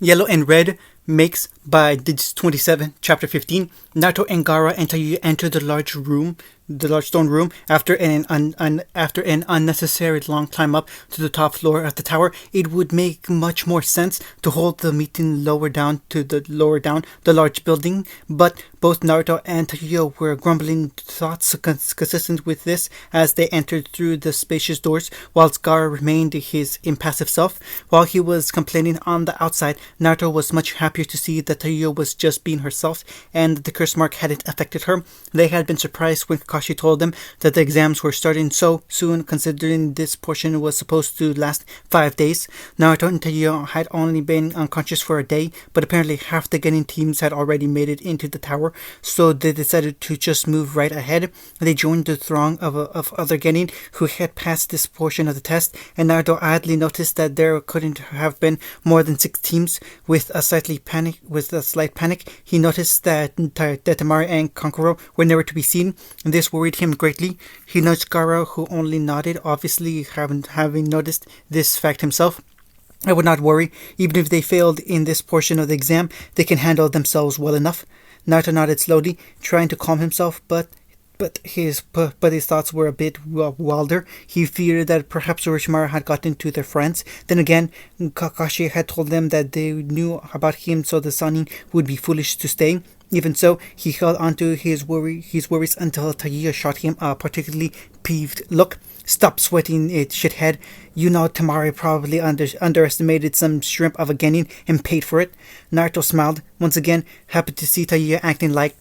Yellow and Red makes by Digits 27, Chapter 15. Naruto and Gaara and Tayuya enter the large stone room, after an unnecessary long climb up to the top floor of the tower. It would make much more sense to hold the meeting lower down the large building, but both Naruto and Tayuya were grumbling thoughts consistent with this as they entered through the spacious doors, whilst Gaara remained his impassive self. While he was complaining on the outside, Naruto was much happier to see that Tayuya was just being herself and the curse mark hadn't affected her. They had been surprised when Kakashi told them that the exams were starting so soon, considering this portion was supposed to last 5 days. Naruto and Tayuya had only been unconscious for a day, but apparently half the Genin teams had already made it into the tower, so they decided to just move right ahead. They joined the throng of other Genin who had passed this portion of the test, and Naruto idly noticed that there couldn't have been more than 6 teams. With a slight panic, he noticed that Temari and Kankuro were nowhere to be seen, and this worried him greatly. He nudged Gaara, who only nodded, obviously having noticed this fact himself. I would not worry. Even if they failed in this portion of the exam, they can handle themselves well enough. Naruto nodded slowly, trying to calm himself, but his thoughts were a bit wilder. He feared that perhaps Orochimaru had gotten to their friends. Then again, Kakashi had told them that they knew about him, so the Sannin would be foolish to stay. Even so, he held onto his worries until Tayuya shot him a particularly peeved look. "Stop sweating it, shithead. You know Temari probably underestimated some shrimp of a Genin and paid for it." Naruto smiled, once again, happy to see Tayuya acting like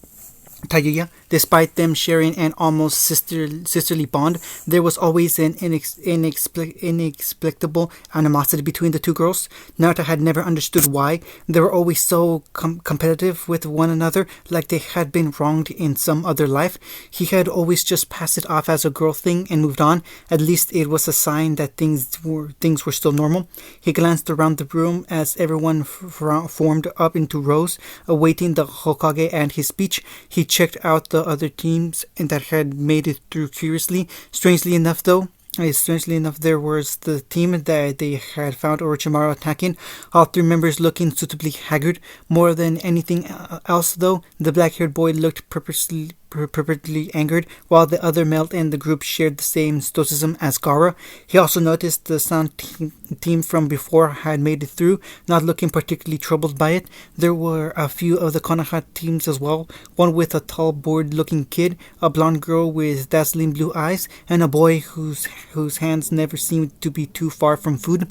Tayuya. Despite them sharing an almost sisterly bond, there was always an inexplicable animosity between the two girls. Naruto had never understood why. They were always so competitive with one another, like they had been wronged in some other life. He had always just passed it off as a girl thing and moved on. At least it was a sign that things were still normal. He glanced around the room as everyone formed up into rows, awaiting the Hokage and his speech. He checked out the other teams and that had made it through curiously. Strangely enough, there was the team that they had found Orochimaru attacking, all 3 members looking suitably haggard. More than anything else, though, the black-haired boy looked purposely angered, while the other male in the group shared the same stoicism as Gaara. He also noticed the sound team from before had made it through, not looking particularly troubled by it. There were a few of the Konoha teams as well, one with a tall, bored-looking kid, a blonde girl with dazzling blue eyes, and a boy whose hands never seemed to be too far from food.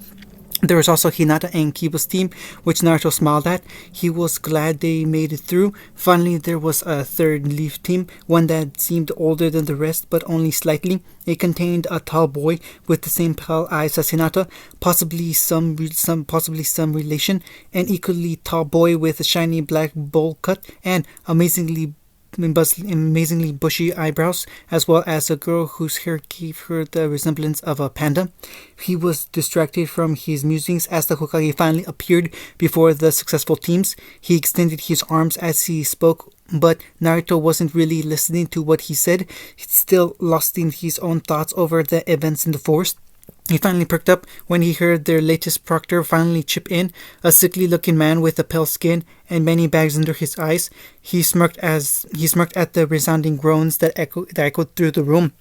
There was also Hinata and Kiba's team, which Naruto smiled at. He was glad they made it through. Finally, there was a third Leaf team, one that seemed older than the rest, but only slightly. It contained a tall boy with the same pale eyes as Hinata, possibly some relation, an equally tall boy with a shiny black bowl cut and amazingly bushy eyebrows, as well as a girl whose hair gave her the resemblance of a panda. He was distracted from his musings as the Hokage finally appeared before the successful teams. He extended his arms as he spoke, but Naruto wasn't really listening to what he said, still lost in his own thoughts over the events in the forest. He finally perked up when he heard their latest proctor finally chip in, a sickly-looking man with a pale skin and many bags under his eyes. He smirked at the resounding groans that echoed through the room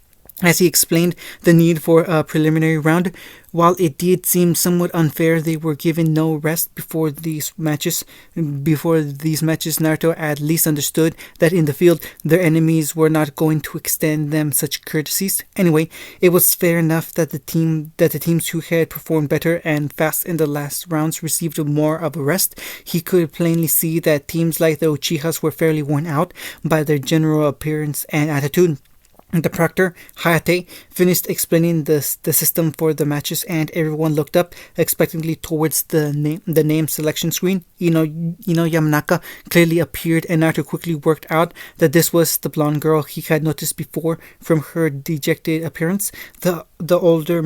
as he explained the need for a preliminary round. While it did seem somewhat unfair, they were given no rest before these matches. Naruto at least understood that in the field, their enemies were not going to extend them such courtesies. Anyway, it was fair enough that the teams who had performed better and fast in the last rounds received more of a rest. He could plainly see that teams like the Uchihas were fairly worn out by their general appearance and attitude. The proctor, Hayate, finished explaining the system for the matches, and everyone looked up expectantly towards the name selection screen. Ino Yamanaka clearly appeared, and Naruto quickly worked out that this was the blonde girl he had noticed before from her dejected appearance. The order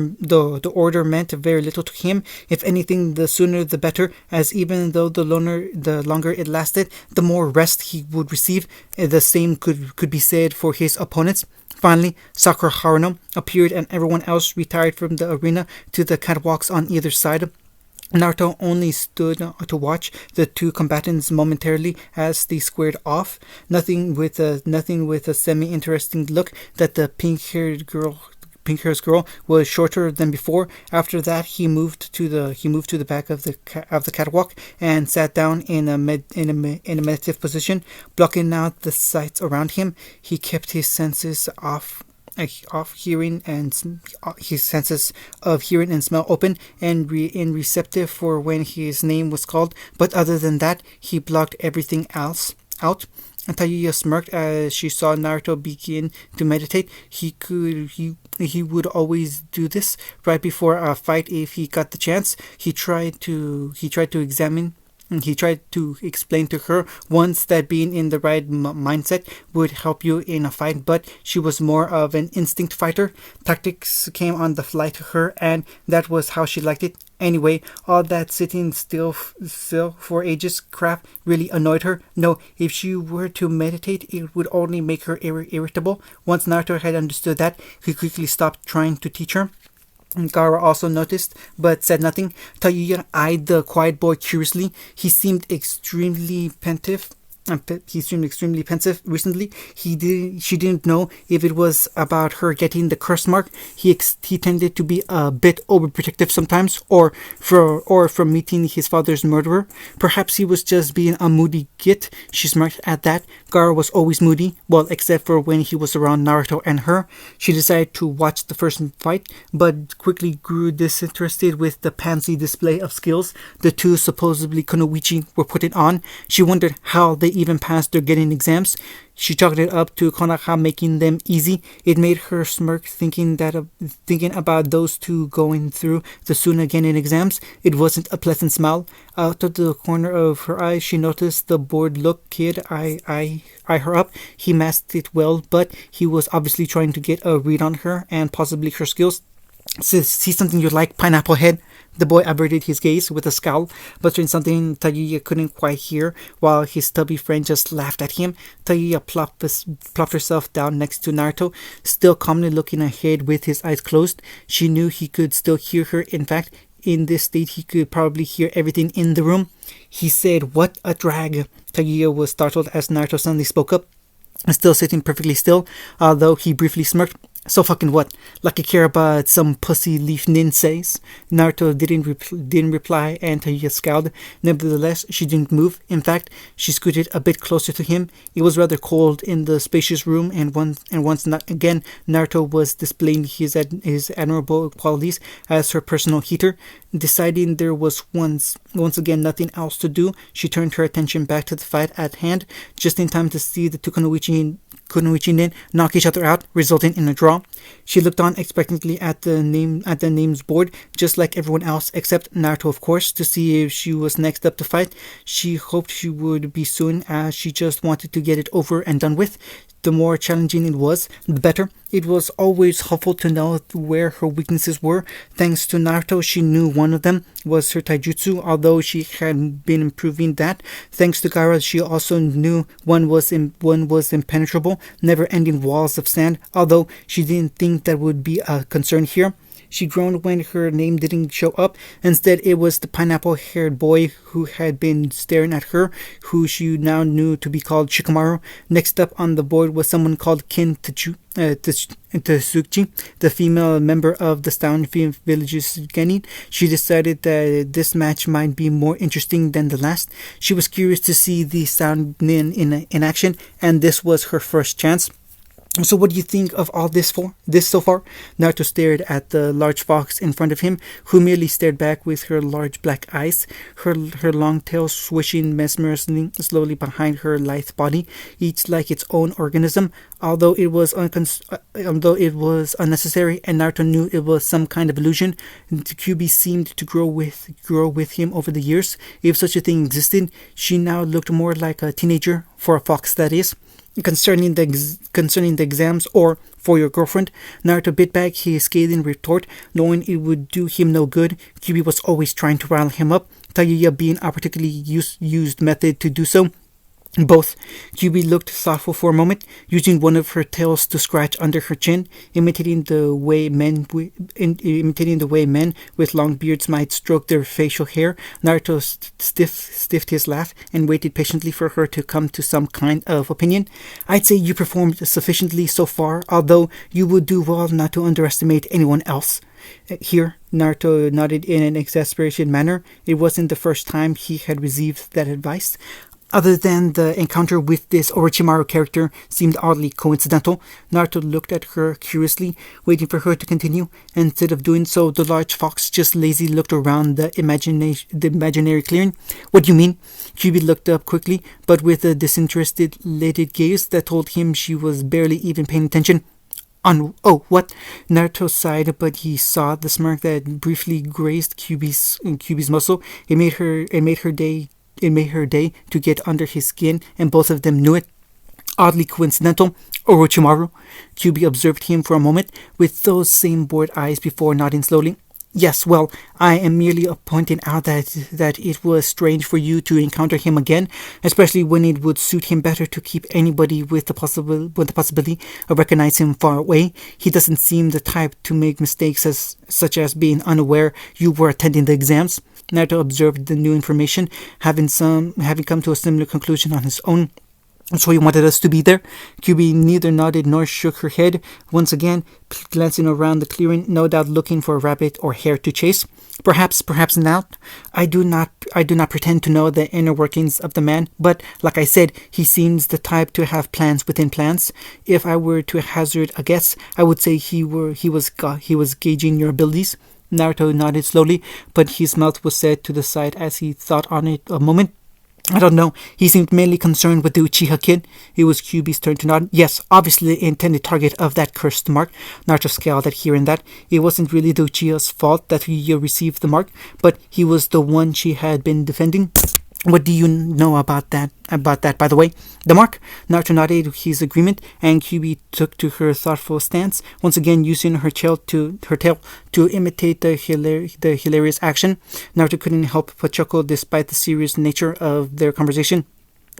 meant very little to him. If anything, the sooner the better, as even though the longer it lasted, the more rest he would receive. The same could be said for his opponents. Finally, Sakura Haruno appeared and everyone else retired from the arena to the catwalks on either side. Naruto only stood to watch the two combatants momentarily as they squared off. Nothing with a semi-interesting look that the pink-haired girl was shorter than before. After that, he moved to the back of the catwalk and sat down in a meditative position, blocking out the sights around him. He kept his senses off hearing and his senses of hearing and smell open and receptive for when his name was called. But other than that, he blocked everything else out. And Tayuya smirked as she saw Naruto begin to meditate. He would always do this right before a fight if he got the chance. He tried to explain to her once that being in the right mindset would help you in a fight, but she was more of an instinct fighter. Tactics came on the fly to her, and that was how she liked it. Anyway, all that sitting still for ages crap really annoyed her. No, if she were to meditate, it would only make her irritable. Once Naruto had understood that, he quickly stopped trying to teach her. Gaara also noticed, but said nothing. Tayuya eyed the quiet boy curiously. He seemed extremely pensive. Recently. She didn't know if it was about her getting the curse mark. He tended to be a bit overprotective sometimes, or from meeting his father's murderer. Perhaps he was just being a moody git. She smirked at that. Gaara was always moody, well, except for when he was around Naruto and her. She decided to watch the first fight, but quickly grew disinterested with the pansy display of skills the two supposedly kunoichi were putting on. She wondered how they even passed their getting exams. She chalked it up to Konoha making them easy. It made her smirk thinking about those two going through the Sunagenin exams. It wasn't a pleasant smile. Out of the corner of her eye, she noticed the bored look kid eye her up. He masked it well, but he was obviously trying to get a read on her and possibly her skills. See something you like, pineapple head? The boy averted his gaze with a scowl, muttering something Tayuya couldn't quite hear, while his stubby friend just laughed at him. Tayuya plopped herself down next to Naruto, still calmly looking ahead with his eyes closed. She knew he could still hear her. In fact, in this state, he could probably hear everything in the room. He said, "What a drag." Tayuya was startled as Naruto suddenly spoke up, still sitting perfectly still, although he briefly smirked. "So fucking what? Like I care about some pussy leaf nin says?" Naruto didn't reply, and Tayuya scowled. Nevertheless, she didn't move. In fact, she scooted a bit closer to him. It was rather cold in the spacious room, and once again Naruto was displaying his admirable qualities as her personal heater. Deciding there was once again nothing else to do, she turned her attention back to the fight at hand, just in time to see the two kunoichi nin knock each other out, resulting in a draw. She looked on expectantly at the names board, just like everyone else, except Naruto, of course, to see if she was next up to fight. She hoped she would be soon, as she just wanted to get it over and done with. The more challenging it was, the better. It was always helpful to know where her weaknesses were. Thanks to Naruto, she knew one of them was her taijutsu, although she had been improving that. Thanks to Gaara, she also knew one was impenetrable, never-ending walls of sand, although she didn't think that would be a concern here. She groaned when her name didn't show up. Instead, it was the pineapple-haired boy who had been staring at her, who she now knew to be called Shikamaru. Next up on the board was someone called Kin Tsuchi, the female member of the Stone Village's Genin. She decided that this match might be more interesting than the last. She was curious to see the Stone Nin in action, and this was her first chance. So what do you think of all this so far? Naruto stared at the large fox in front of him, who merely stared back with her large black eyes, her long tail swishing mesmerizingly slowly behind her lithe body, each like its own organism. Although it was unnecessary, and Naruto knew it was some kind of illusion, the QB seemed to grow with him over the years. If such a thing existed, she now looked more like a teenager, for a fox that is. Concerning the exams, or for your girlfriend, Naruto bit back his scathing retort, knowing it would do him no good. Kyuubi was always trying to rile him up, Tayuya being a particularly used method to do so. Both. Kyubi looked thoughtful for a moment, using one of her tails to scratch under her chin, imitating the way men with long beards might stroke their facial hair. Naruto stiffed his laugh and waited patiently for her to come to some kind of opinion. I'd say you performed sufficiently so far, although you would do well not to underestimate anyone else. Here, Naruto nodded in an exasperation manner. It wasn't the first time he had received that advice. Other than the encounter with this Orochimaru character seemed oddly coincidental, Naruto looked at her curiously, waiting for her to continue. Instead of doing so, the large fox just lazily looked around the imaginary clearing. What do you mean? Kyubi looked up quickly, but with a disinterested, elated gaze that told him she was barely even paying attention. Oh, what? Naruto sighed, but he saw the smirk that briefly grazed Kyubi's muscle. It made her day to get under his skin, and both of them knew it. Oddly coincidental. Orochimaru. Kyubi observed him for a moment with those same bored eyes before nodding slowly. Yes, well, I am merely pointing out that it was strange for you to encounter him again, especially when it would suit him better to keep anybody with the possibility of recognizing him far away. He doesn't seem the type to make mistakes such as being unaware you were attending the exams. Naruto observed the new information, having come to a similar conclusion on his own. So he wanted us to be there? Kyubi neither nodded nor shook her head, once again glancing around the clearing, no doubt looking for a rabbit or hare to chase. Perhaps not. I do not pretend to know the inner workings of the man, but like I said, he seems the type to have plans within plans. If I were to hazard a guess, I would say he was gauging your abilities. Naruto nodded slowly, but his mouth was set to the side as he thought on it a moment. I don't know. He seemed mainly concerned with the Uchiha kid. It was Kyubi's turn to nod. Yes, obviously the intended target of that cursed mark. Naruto scowled at hearing that. It wasn't really the Uchiha's fault that he received the mark, but he was the one she had been defending. What do you know about that, by the way? The mark? Naruto nodded his agreement, and Kyubi took to her thoughtful stance, once again using her tail to imitate the hilarious action. Naruto couldn't help but chuckle despite the serious nature of their conversation.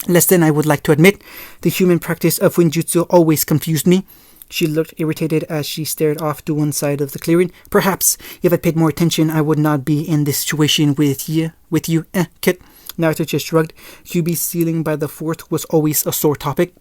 Less than I would like to admit, the human practice of Winjutsu always confused me. She looked irritated as she stared off to one side of the clearing. Perhaps, if I paid more attention, I would not be in this situation with you, kid. Naruto just shrugged. Kyubi's ceiling by the fort was always a sore topic.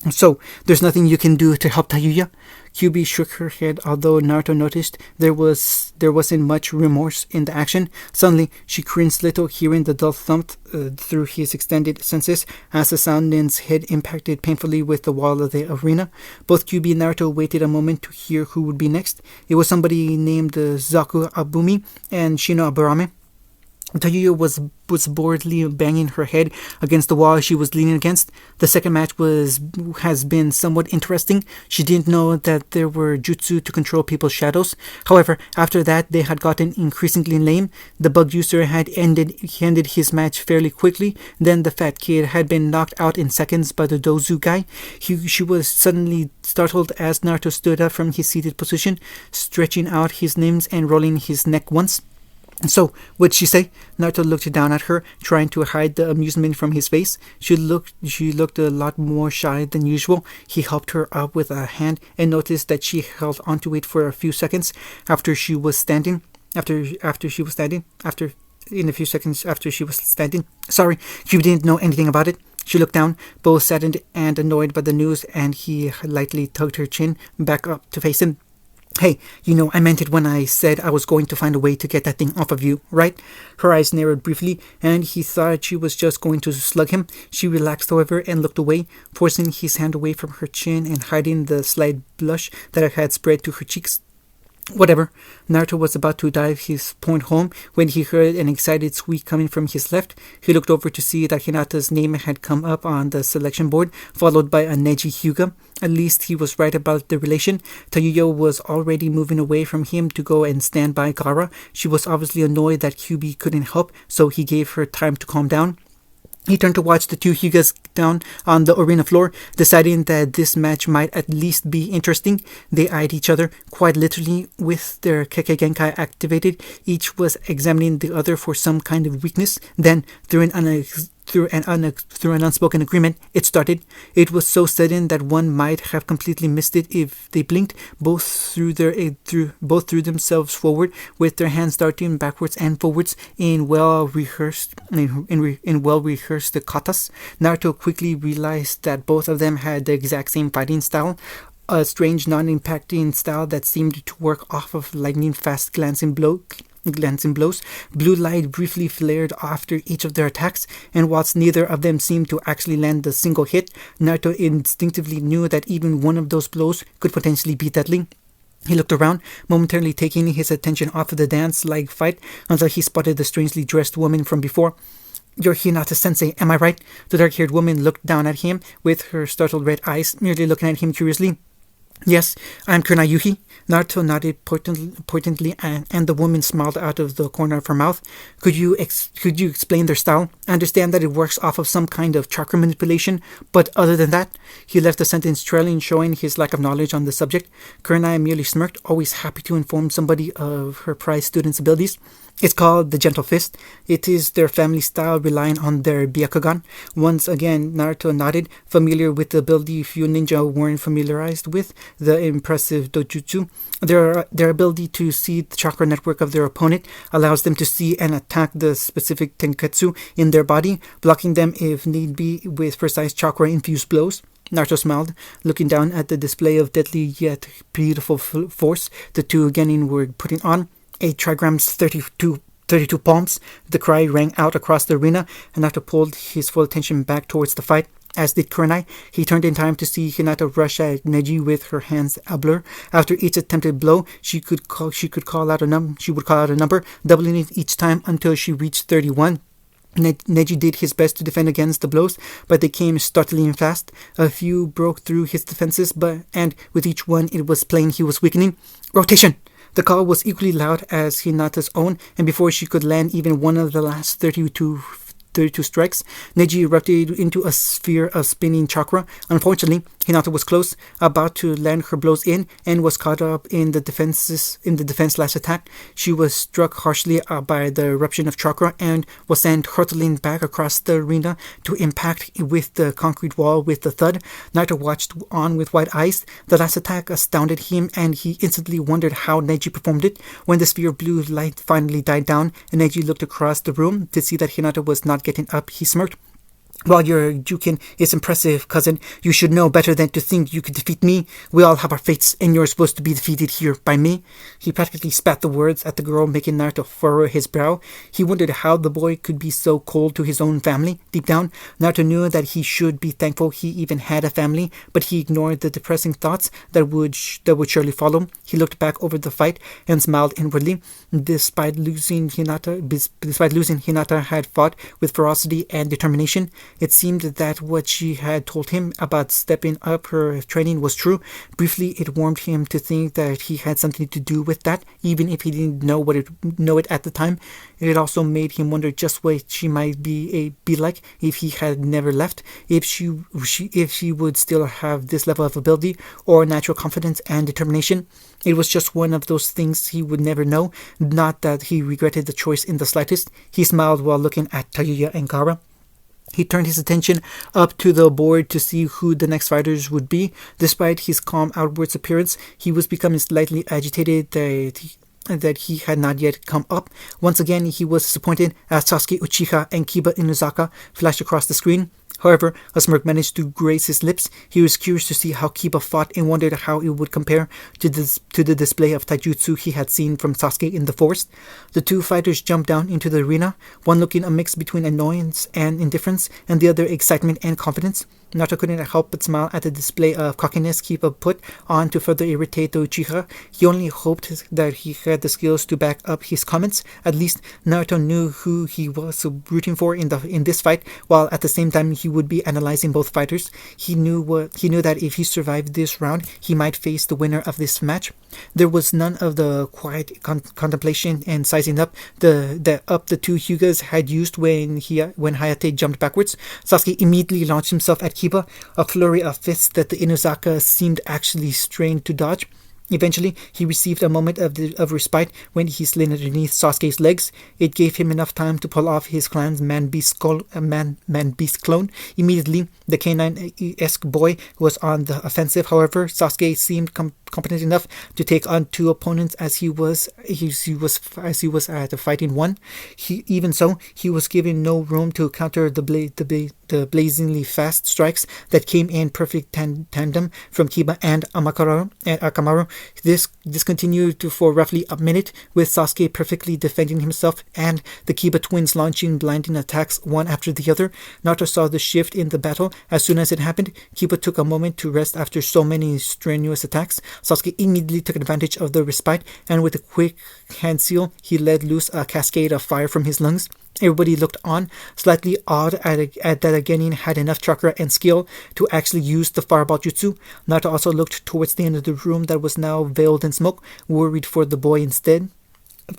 So, there's nothing you can do to help Tayuya? Kyubi shook her head, although Naruto noticed there wasn't much remorse in the action. Suddenly, she cringed little, hearing the dull thump through his extended senses as the Soundin's head impacted painfully with the wall of the arena. Both Kyubi and Naruto waited a moment to hear who would be next. It was somebody named Zaku Abumi and Shino Aburame. Tayuya was boredly banging her head against the wall she was leaning against. The second match has been somewhat interesting. She didn't know that there were jutsu to control people's shadows. However, after that, they had gotten increasingly lame. The bug user had ended his match fairly quickly. Then the fat kid had been knocked out in seconds by the dozu guy. She was suddenly startled as Naruto stood up from his seated position, stretching out his limbs and rolling his neck once. So, what'd she say? Naruto looked down at her, trying to hide the amusement from his face. She looked a lot more shy than usual. He helped her up with a hand and noticed that she held onto it for a few seconds after she was standing. Sorry, she didn't know anything about it. She looked down, both saddened and annoyed by the news, and he lightly tugged her chin back up to face him. Hey, I meant it when I said I was going to find a way to get that thing off of you, right? Her eyes narrowed briefly, and he thought she was just going to slug him. She relaxed, however, and looked away, forcing his hand away from her chin and hiding the slight blush that had spread to her cheeks. Whatever. Naruto was about to dive his point home when he heard an excited squeak coming from his left. He looked over to see that Hinata's name had come up on the selection board, followed by a Neji Hyuga. At least he was right about the relation. Tayuya was already moving away from him to go and stand by Gaara. She was obviously annoyed that Kyubi couldn't help, so he gave her time to calm down. He turned to watch the two Hyugas down on the arena floor, deciding that this match might at least be interesting. They eyed each other, quite literally, with their Kekkei Genkai activated. Each was examining the other for some kind of weakness. Then, during an through an unspoken agreement, it started. It was so sudden that one might have completely missed it if they blinked. Both threw themselves forward, with their hands darting backwards and forwards in well rehearsed katas. Naruto quickly realized that both of them had the exact same fighting style, a strange non-impacting style that seemed to work off of lightning-fast glancing blows. Blue light briefly flared after each of their attacks, and whilst neither of them seemed to actually land a single hit, Naruto instinctively knew that even one of those blows could potentially be deadly. He looked around, momentarily taking his attention off of the dance-like fight until he spotted the strangely dressed woman from before. "You're Hinata-sensei, am I right?" The dark-haired woman looked down at him with her startled red eyes, merely looking at him curiously. "Yes, I'm Kurenai." Naruto nodded pointedly, and the woman smiled out of the corner of her mouth. Could you explain their style? I understand that it works off of some kind of chakra manipulation, but other than that?" He left the sentence trailing, showing his lack of knowledge on the subject. Kurenai merely smirked, always happy to inform somebody of her prized student's abilities. "It's called the Gentle Fist. It is their family style, relying on their Byakugan." Once again, Naruto nodded, familiar with the ability few ninja weren't familiarized with, the impressive dojutsu. Their ability to see the chakra network of their opponent allows them to see and attack the specific tenketsu in their body, blocking them if need be with precise chakra-infused blows. Naruto smiled, looking down at the display of deadly yet beautiful force the two genin were putting on. 8 trigrams, 32 palms. The cry rang out across the arena, and Naruto pulled his full attention back towards the fight, as did Kurenai. He turned in time to see Hinata rush at Neji with her hands a blur. After each attempted blow, she would call out a number, doubling it each time until she reached 31. Neji did his best to defend against the blows, but they came startlingly fast. A few broke through his defenses, and with each one it was plain he was weakening. "Rotation!" The call was equally loud as Hinata's own, and before she could land even one of the last 32 strikes, Neji erupted into a sphere of spinning chakra. Unfortunately, Hinata was close, about to land her blows in, and was caught up in the defense-last attack. She was struck harshly by the eruption of chakra and was sent hurtling back across the arena to impact with the concrete wall with a thud. Naruto watched on with wide eyes. The last attack astounded him, and he instantly wondered how Neji performed it. When the sphere of blue light finally died down, and Neji looked across the room to see that Hinata was not getting up, he smirked. "While your Jukin is impressive, cousin, you should know better than to think you could defeat me. We all have our fates, and you're supposed to be defeated here by me." He practically spat the words at the girl, making Naruto furrow his brow. He wondered how the boy could be so cold to his own family. Deep down, Naruto knew that he should be thankful he even had a family, but he ignored the depressing thoughts that would surely follow. He looked back over the fight and smiled inwardly. Despite losing, Hinata had fought with ferocity and determination. It seemed that what she had told him about stepping up her training was true. Briefly, it warmed him to think that he had something to do with that, even if he didn't know it at the time. It also made him wonder just what she might be like if he had never left, if she would still have this level of ability or natural confidence and determination. It was just one of those things he would never know, not that he regretted the choice in the slightest. He smiled while looking at Tayuya and Gaara. He turned his attention up to the board to see who the next fighters would be. Despite his calm outwards appearance, he was becoming slightly agitated that he had not yet come up. Once again, he was disappointed as Sasuke Uchiha and Kiba Inuzaka flashed across the screen. However, a smirk managed to grace his lips. He was curious to see how Kiba fought and wondered how it would compare to the display of taijutsu he had seen from Sasuke in the forest. The two fighters jumped down into the arena, one looking a mix between annoyance and indifference, and the other excitement and confidence. Naruto couldn't help but smile at the display of cockiness Kiba put on to further irritate the Uchiha. He only hoped that he had the skills to back up his comments. At least Naruto knew who he was rooting for in this fight, while at the same time he would be analyzing both fighters. He knew that if he survived this round, he might face the winner of this match. There was none of the quiet contemplation and sizing up the two Hyugas had used when Hayate jumped backwards. Sasuke immediately launched himself at Kiba, a flurry of fists that the Inuzaka seemed actually strained to dodge. Eventually, he received a moment of respite when he slid underneath Sasuke's legs. It gave him enough time to pull off his clan's man-beast clone. Immediately, the canine-esque boy was on the offensive. However, Sasuke seemed competent enough to take on two opponents as he was at the fighting one. Even so, he was given no room to counter the blazingly fast strikes that came in perfect tandem from Kiba and Akamaru. This continued for roughly a minute, with Sasuke perfectly defending himself and the Kiba twins launching blinding attacks one after the other. Naruto saw the shift in the battle as soon as it happened. Kiba took a moment to rest after so many strenuous attacks. Sasuke immediately took advantage of the respite, and with a quick hand seal, he let loose a cascade of fire from his lungs. Everybody looked on, slightly awed at that a Genin had enough chakra and skill to actually use the fireball jutsu. Naruto also looked towards the end of the room that was now veiled in smoke, worried for the boy instead.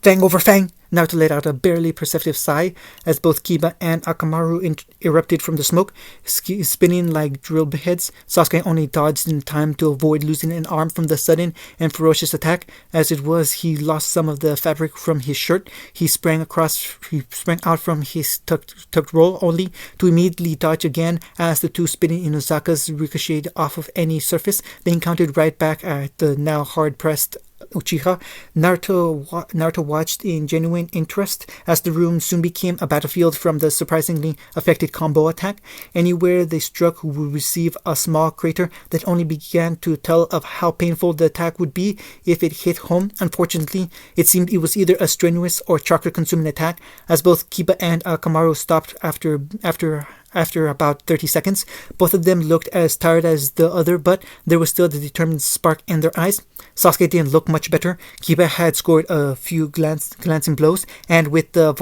Fang over Fang! Naruto let out a barely perceptive sigh as both Kiba and Akamaru erupted from the smoke, spinning like drill heads. Sasuke only dodged in time to avoid losing an arm from the sudden and ferocious attack. As it was, he lost some of the fabric from his shirt. He sprang out from his tucked roll, only to immediately dodge again as the two spinning Inuzakas ricocheted off of any surface. They encountered right back at the now hard-pressed Uchiha. Naruto watched in genuine interest as the room soon became a battlefield from the surprisingly effective combo attack. Anywhere they struck would receive a small crater that only began to tell of how painful the attack would be if it hit home. Unfortunately, it seemed it was either a strenuous or chakra-consuming attack, as both Kiba and Kamaru stopped after about 30 seconds. Both of them looked as tired as the other, but there was still the determined spark in their eyes. Sasuke didn't look much better. Kiba had scored a few glancing blows, and with the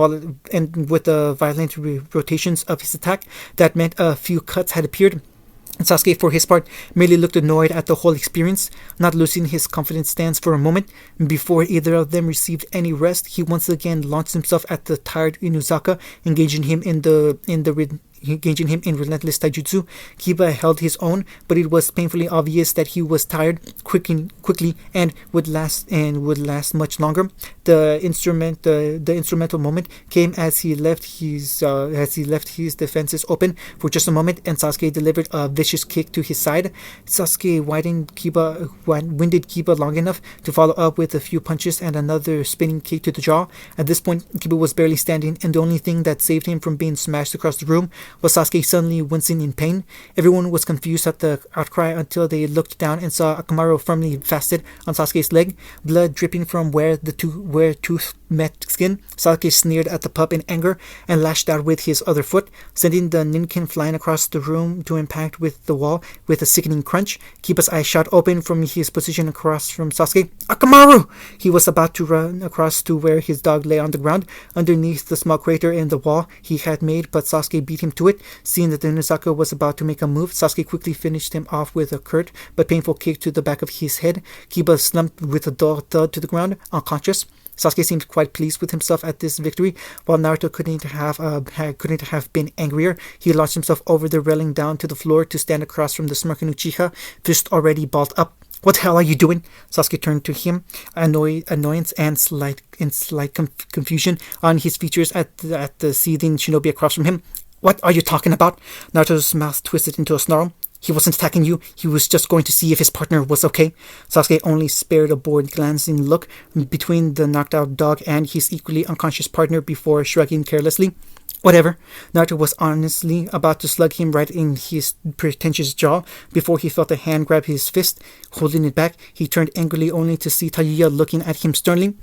violent rotations of his attack, that meant a few cuts had appeared. Sasuke, for his part, merely looked annoyed at the whole experience, not losing his confident stance for a moment. Before either of them received any rest, he once again launched himself at the tired Inuzaka, engaging him in relentless taijutsu. Kiba held his own, but it was painfully obvious that he was tired quickly and would last much longer. The instrumental moment came as he left his defenses open for just a moment, and Sasuke delivered a vicious kick to his side. Sasuke winded Kiba long enough to follow up with a few punches and another spinning kick to the jaw. At this point, Kiba was barely standing, and the only thing that saved him from being smashed across the room was Sasuke suddenly wincing in pain. Everyone was confused at the outcry until they looked down and saw Akamaru firmly fasted on Sasuke's leg, blood dripping from where tooth met skin. Sasuke sneered at the pup in anger and lashed out with his other foot, sending the ninkin flying across the room to impact with the wall with a sickening crunch. Kiba's eyes shot open from his position across from Sasuke. Akamaru! He was about to run across to where his dog lay on the ground, underneath the small crater in the wall he had made, but Sasuke beat him to it. Seeing that the Inuzaka was about to make a move, Sasuke quickly finished him off with a curt but painful kick to the back of his head. Kiba slumped with a dull thud to the ground, unconscious. Sasuke seemed quite pleased with himself at this victory. While Naruto couldn't have been angrier, he launched himself over the railing down to the floor to stand across from the smirking Uchiha, fist already balled up. What the hell are you doing? Sasuke turned to him, annoyance and slight confusion on his features at the seething shinobi across from him. What are you talking about? Naruto's mouth twisted into a snarl. He wasn't attacking you. He was just going to see if his partner was okay. Sasuke only spared a bored glancing look between the knocked out dog and his equally unconscious partner before shrugging carelessly. Whatever. Naruto was honestly about to slug him right in his pretentious jaw before he felt a hand grab his fist. Holding it back, he turned angrily only to see Tayuya looking at him sternly.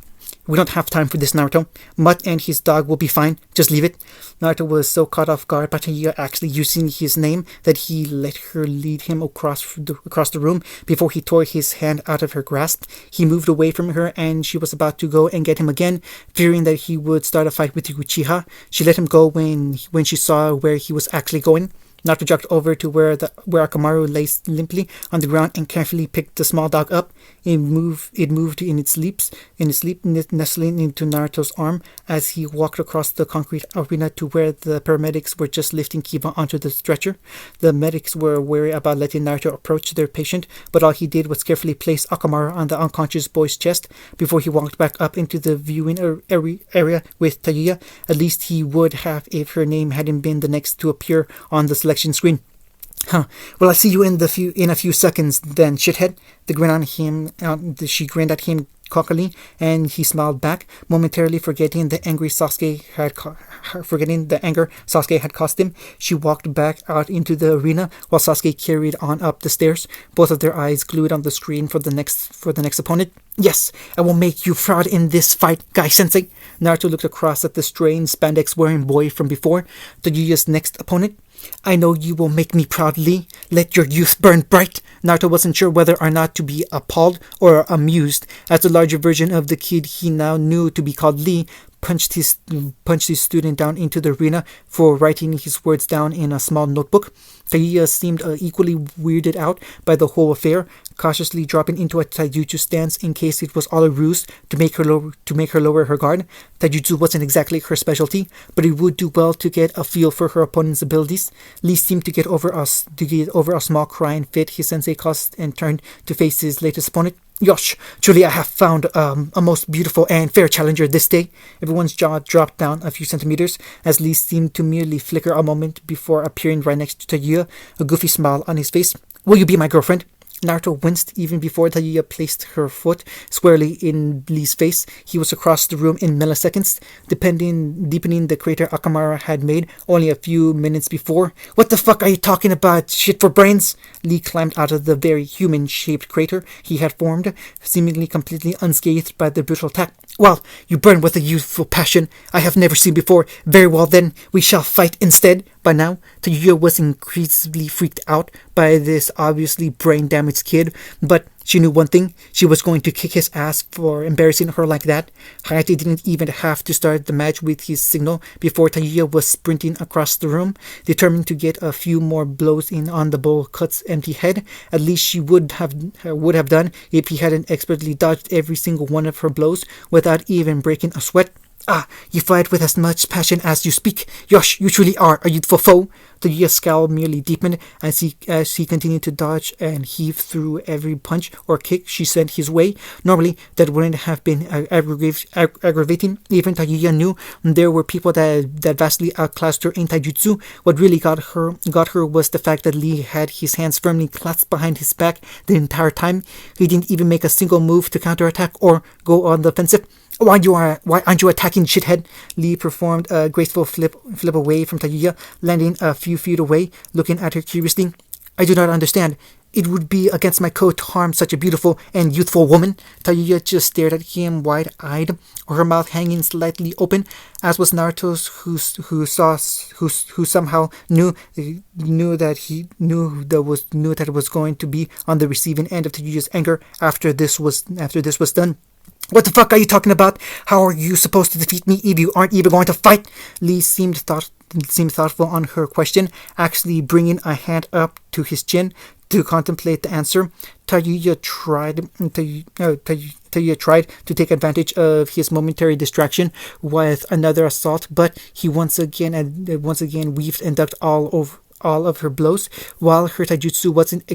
We don't have time for this, Naruto. Mutt and his dog will be fine. Just leave it. Naruto was so caught off guard by Tayuya actually using his name that he let her lead him across the room before he tore his hand out of her grasp. He moved away from her and she was about to go and get him again, fearing that he would start a fight with the Uchiha. She let him go when she saw where he was actually going. Naruto jogged over to where Akamaru lay limply on the ground and carefully picked the small dog up. It moved in its sleep, nestling into Naruto's arm as he walked across the concrete arena to where the paramedics were just lifting Kiba onto the stretcher. The medics were wary about letting Naruto approach their patient, but all he did was carefully place Akamaru on the unconscious boy's chest before he walked back up into the viewing area with Tayuya. At least he would have if her name hadn't been the next to appear on the selection screen. Huh. Well, I'll see you in a few seconds then, shithead. She grinned at him cockily, and he smiled back, momentarily forgetting the anger Sasuke had caused him. She walked back out into the arena while Sasuke carried on up the stairs, both of their eyes glued on the screen for the next opponent. Yes, I will make you proud in this fight, Guy-sensei. Naruto looked across at the strange spandex-wearing boy from before, Tayuya's next opponent. I know you will make me proud, Lee. Let your youth burn bright. Naruto wasn't sure whether or not to be appalled or amused, as the larger version of the kid he now knew to be called Lee punched his student down into the arena for writing his words down in a small notebook. Tayuya seemed equally weirded out by the whole affair, cautiously dropping into a taijutsu stance in case it was all a ruse to make her lower her guard. Taijutsu wasn't exactly her specialty, but it would do well to get a feel for her opponent's abilities. Lee seemed to get over a small crying fit his sensei caused and turned to face his latest opponent. Yosh, truly I have found a most beautiful and fair challenger this day. Everyone's jaw dropped down a few centimeters as Lee seemed to merely flicker a moment before appearing right next to Tayuya, a goofy smile on his face. Will you be my girlfriend? Naruto winced even before Tayuya placed her foot squarely in Lee's face. He was across the room in milliseconds, deepening the crater Akamaru had made only a few minutes before. What the fuck are you talking about? Shit for brains? Lee climbed out of the very human-shaped crater he had formed, seemingly completely unscathed by the brutal attack. Well, you burn with a youthful passion I have never seen before. Very well then, we shall fight instead. By now, Tayuya was increasingly freaked out by this obviously brain-damaged kid, but she knew one thing: she was going to kick his ass for embarrassing her like that. Hayate didn't even have to start the match with his signal before Tayuya was sprinting across the room, determined to get a few more blows in on the bull cut's empty head. At least she would have done if he hadn't expertly dodged every single one of her blows without even breaking a sweat. Ah, you fight with as much passion as you speak. Yosh, you truly are a youthful foe. Tayuya's scowl merely deepened as he continued to dodge and heave through every punch or kick she sent his way. Normally, that wouldn't have been aggravating. Even Tayuya knew there were people that vastly outclassed her in taijutsu. What really got her was the fact that Lee had his hands firmly clasped behind his back the entire time. He didn't even make a single move to counterattack or go on the offensive. Why aren't you attacking, shithead? Lee performed a graceful flip away from Tayuya, landing a few feet away, looking at her curiously. I do not understand. It would be against my code to harm such a beautiful and youthful woman. Tayuya just stared at him wide-eyed, her mouth hanging slightly open, as was Naruto's, who somehow knew that it was going to be on the receiving end of Tayuya's anger after this was done. What the fuck are you talking about? How are you supposed to defeat me if you aren't even going to fight? Lee seemed thoughtful on her question, actually bringing a hand up to his chin to contemplate the answer. Tayuya tried to take advantage of his momentary distraction with another assault, but he once again weaved and ducked all of her blows. While her taijutsu wasn't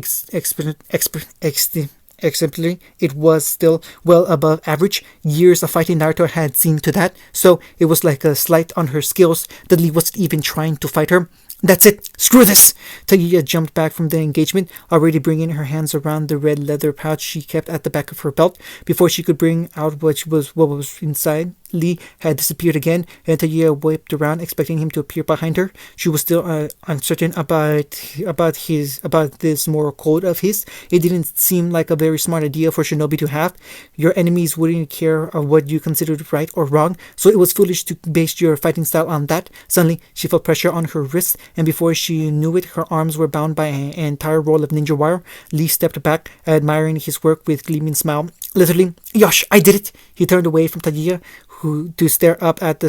exemplary, it was still well above average. Years of fighting Naruto had seen to that, so it was like a slight on her skills that Lee wasn't even trying to fight her. That's it! Screw this! Tayuya jumped back from the engagement, already bringing her hands around the red leather pouch she kept at the back of her belt. Before she could bring out what was inside, Lee had disappeared again, and Tayuya whipped around, expecting him to appear behind her. She was still uncertain about this moral code of his. It didn't seem like a very smart idea for Shinobi to have. Your enemies wouldn't care what you considered right or wrong, so it was foolish to base your fighting style on that. Suddenly, she felt pressure on her wrists, and before she knew it, her arms were bound by an entire roll of ninja wire. Lee stepped back, admiring his work with gleaming smile. Literally, Yosh, I did it! He turned away from Tayuya, to stare up at the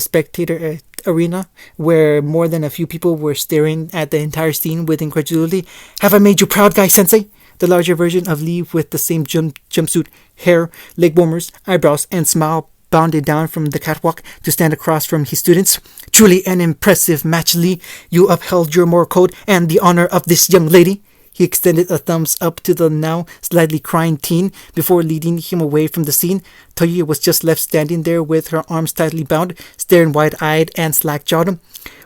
vast arena where more than a few people were staring at the entire scene with incredulity. Have I made you proud, Guy Sensei? The larger version of Lee with the same jumpsuit, hair, leg warmers, eyebrows, and smile bounded down from the catwalk to stand across from his students. Truly an impressive match, Lee. You upheld your moral code and the honor of this young lady. He extended a thumbs up to the now slightly crying teen before leading him away from the scene. Toya was just left standing there with her arms tightly bound, staring wide-eyed and slack-jawed.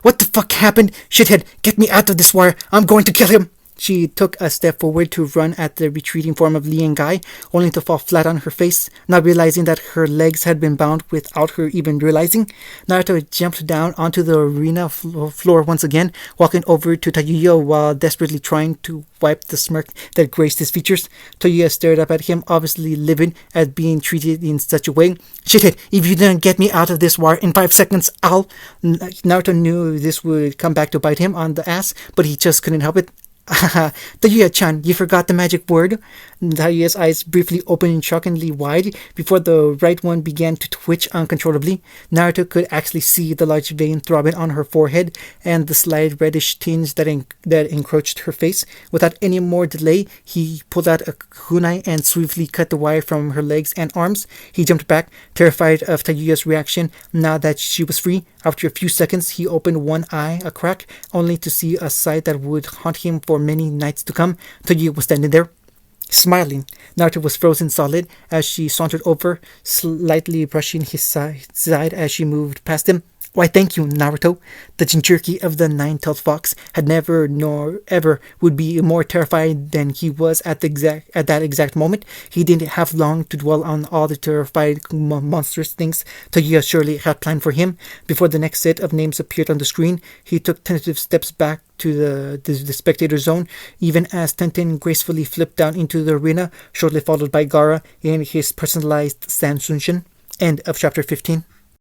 What the fuck happened? Shithead, get me out of this wire. I'm going to kill him. She took a step forward to run at the retreating form of Lee and Guy, only to fall flat on her face, not realizing that her legs had been bound without her even realizing. Naruto jumped down onto the arena floor once again, walking over to Tayuya while desperately trying to wipe the smirk that graced his features. Tayuya stared up at him, obviously livid at being treated in such a way. Shithead, if you didn't get me out of this wire in 5 seconds, I'll... Naruto knew this would come back to bite him on the ass, but he just couldn't help it. Tayuya-chan, you forgot the magic word? Tayuya's eyes briefly opened shockingly wide before the right one began to twitch uncontrollably. Naruto could actually see the large vein throbbing on her forehead and the slight reddish tinge that encroached her face. Without any more delay, he pulled out a kunai and swiftly cut the wire from her legs and arms. He jumped back, terrified of Tayuya's reaction now that she was free. After a few seconds, he opened one eye a crack, only to see a sight that would haunt him for many nights to come. Tayuya was standing there, smiling. Naruto was frozen solid as she sauntered over, slightly brushing his side as she moved past him. Why, thank you, Naruto. The Jinchuriki of the nine-tailed fox had never nor ever would be more terrified than he was at that exact moment. He didn't have long to dwell on all the terrified monstrous things Tayuya surely had planned for him. Before the next set of names appeared on the screen, he took tentative steps back to the spectator zone, even as Tenten gracefully flipped down into the arena, shortly followed by Gaara in his personalized Sansunshin. End of chapter 15.